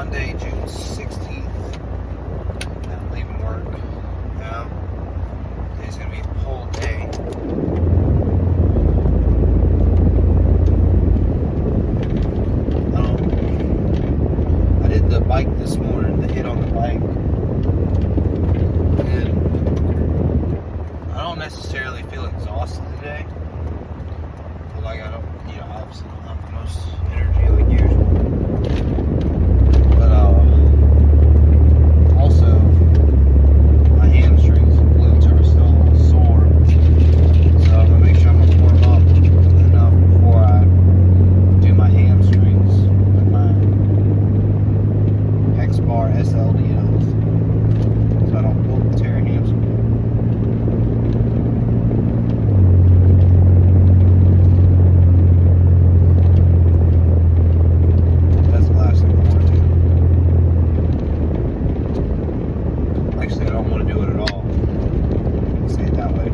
Monday, June 16th. I'm leaving work now. Today's going to be a pull day. I did the bike this morning, the hit on the bike. And I don't necessarily feel exhausted today. Like I don't, obviously don't have the most energy like usual. But also my hamstrings and glutes are still a little sore. So I'm gonna make sure I'm gonna warm up enough before I do my hamstrings with my X bar SLDLs, so I don't pull the tear a hamstring. Actually, I don't want to do it at all. Say it that way.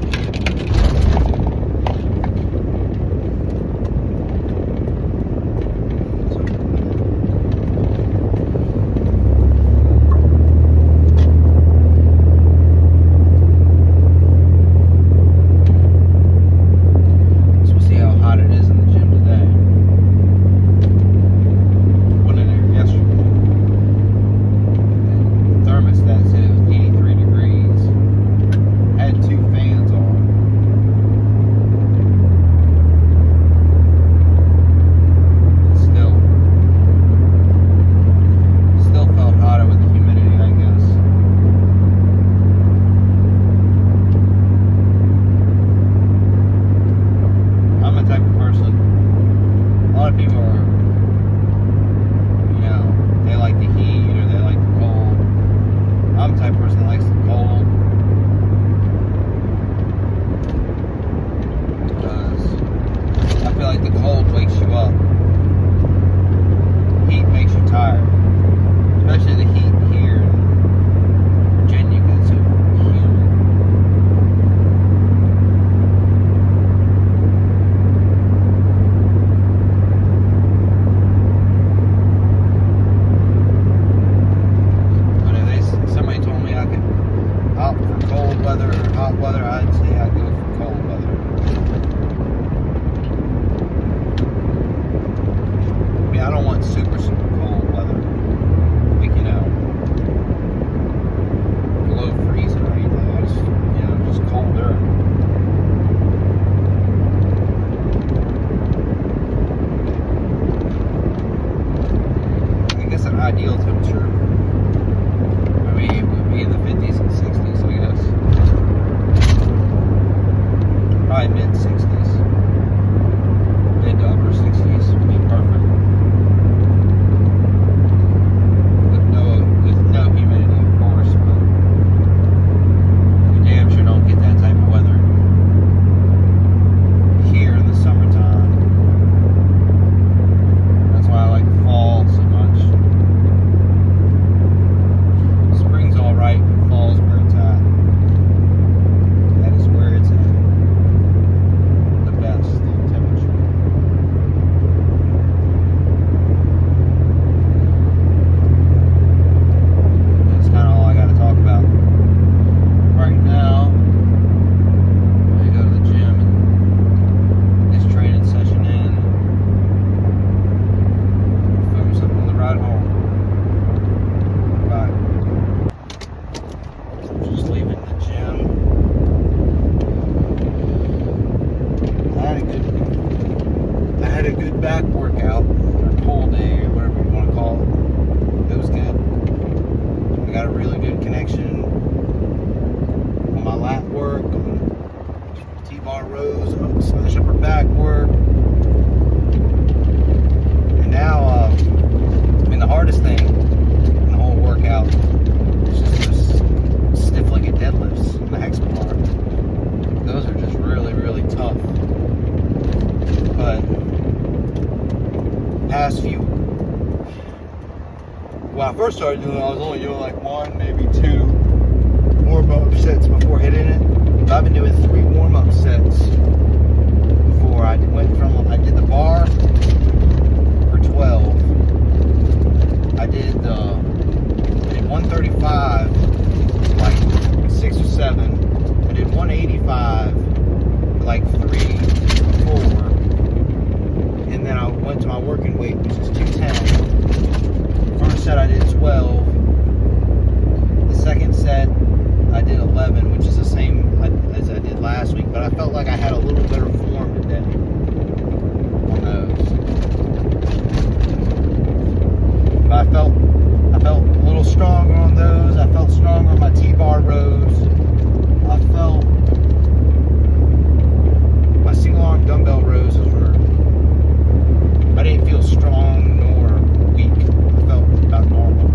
So we'll see how hot it is in the gym today. Went in there yesterday. Thermostat said it was 83 degrees. Had two fans on. Still felt hotter with the humidity, I guess. I'm the type of person, a lot of people are, they like the heat or they like the cold. I'm the type of person that likes the cold because I feel like the cold wakes you up. Heat makes you tired, especially the heat here in Virginia because it's so humid. Somebody told me I could opt for cold weather or hot weather. I'd say I'd go for cold weather. I mean, I don't want super cold weather. Like, below freezing or anything. I just, just colder. I guess an ideal temperature, it would be in the 50s and 60s, I guess. Probably mid-60s. Mid to upper 60s would be perfect. With no humidity, of course, but you damn sure don't get that type of weather here in the summertime. That's why I like fall so much. Spring's alright, but fall's where it's at. That is where it's at. The best temperature. That's kind of all I got to talk about. Right now, I go to the gym and get this training session in. Film something on the ride home. Bye. Just leaving the gym. I had a good back workout, or pull day, or whatever you want to call it. It was good. I got a really good connection on my lat work, on T-bar rows, slash upper back work. And now, the hardest thing in the whole workout is just those stiff legged deadlifts in the hex bar. Those are just really, really tough. But past few, when I first started doing it, I was only doing like one, maybe two warm-up sets before hitting it. But I've been doing 3 warm-up sets before I did the bar for 12. I did the felt a little stronger on those. I felt stronger on my T-bar rows. I felt my single arm dumbbell rows were, I didn't feel strong nor weak. I felt about normal.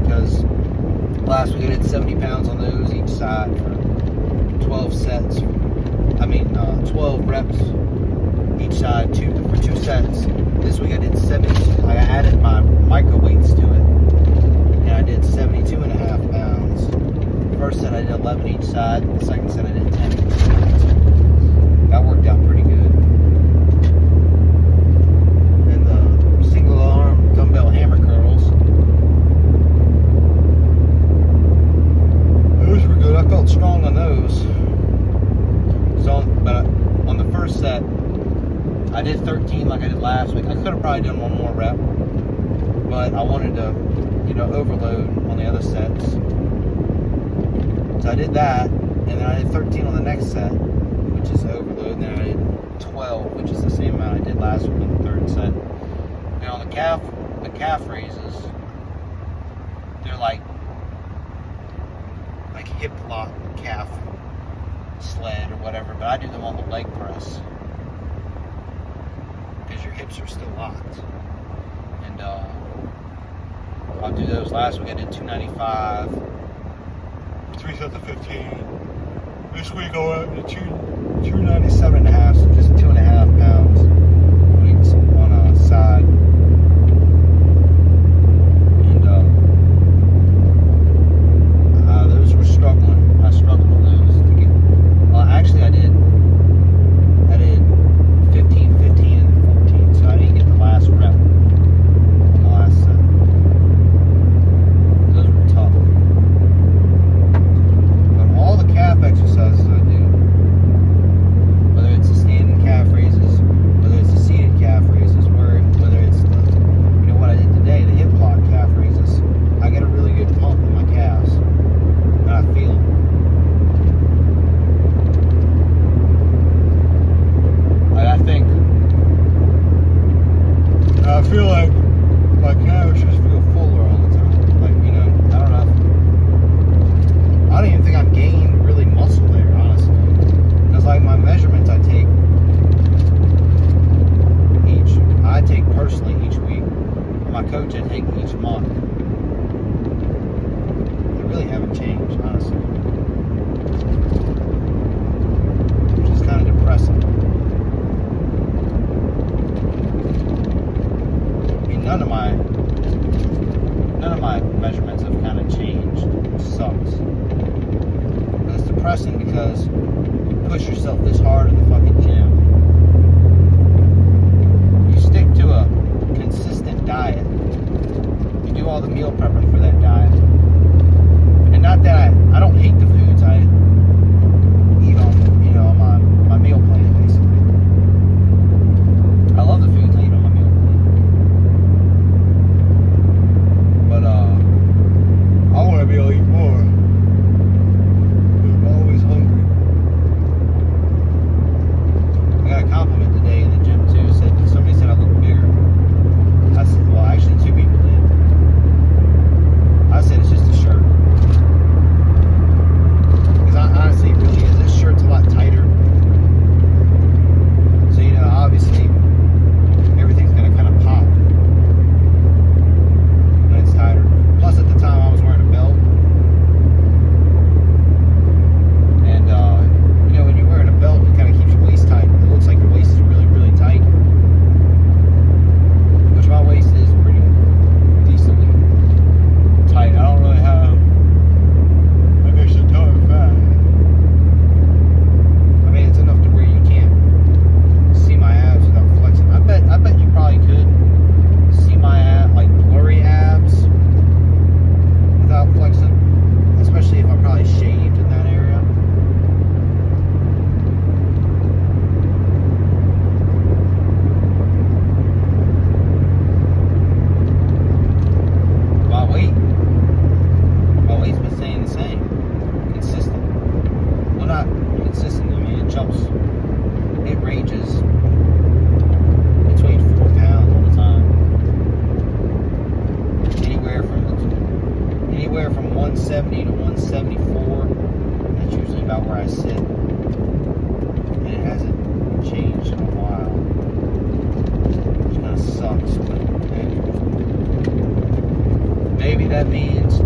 Because last week I did 70 pounds on those each side for 12 sets. 12 reps each side, for 2 sets. This week I did 72. I added my micro weights to it, and I did 72.5 pounds. The first set I did 11 each side. The second set I did 10 each side. So that worked out pretty good. And the single arm dumbbell hammer curls, those were good. I felt strong on those. But on the first set, I did 13 like I did last week. I could have probably done one more rep, but I wanted to, overload on the other sets. So I did that, and then I did 13 on the next set, which is overload, and then I did 12, which is the same amount I did last week on the third set. And on the calf raises, they're like hip lock calf sled or whatever, but I do them on the leg press because your hips are still locked. And I'll do those. Last week I did 295 for 3 sets of 15. This week I'll up to 297.5, so just 2.5 pounds weights on a side. And those were struggling. I struggled with those to get. Actually, I did 15, 15, and 14, so I didn't get the last rep on the last set. Those were tough. But all the calf exercises I do, whether it's the standing calf raises, whether it's the seated calf raises, whether it's what I did today, the hip lock calf raises, I get a really good pump in my calves, and I feel it. I feel like my calves just feel fuller all the time. I don't know. I don't even think I'm gaining really muscle there, honestly. Because my measurements I take personally each week. My coach I take each month. They really haven't changed, honestly. Which is kind of depressing. None of my measurements have kind of changed, which sucks. But it's depressing because you push yourself this hard in the fucking gym. You stick to a consistent diet. You do all the meal prepping for that diet. And not that I don't hate the foods I eat on, my meal plan, basically. I love the foods I eat on my meal plan. I want to be able to eat more. I'm always hungry. I got a compliment today in the gym too. Somebody said I look bigger. I said, well, actually 2 people did. 170 to 174. That's usually about where I sit. And it hasn't changed in a while. Which kind of sucks, but maybe that means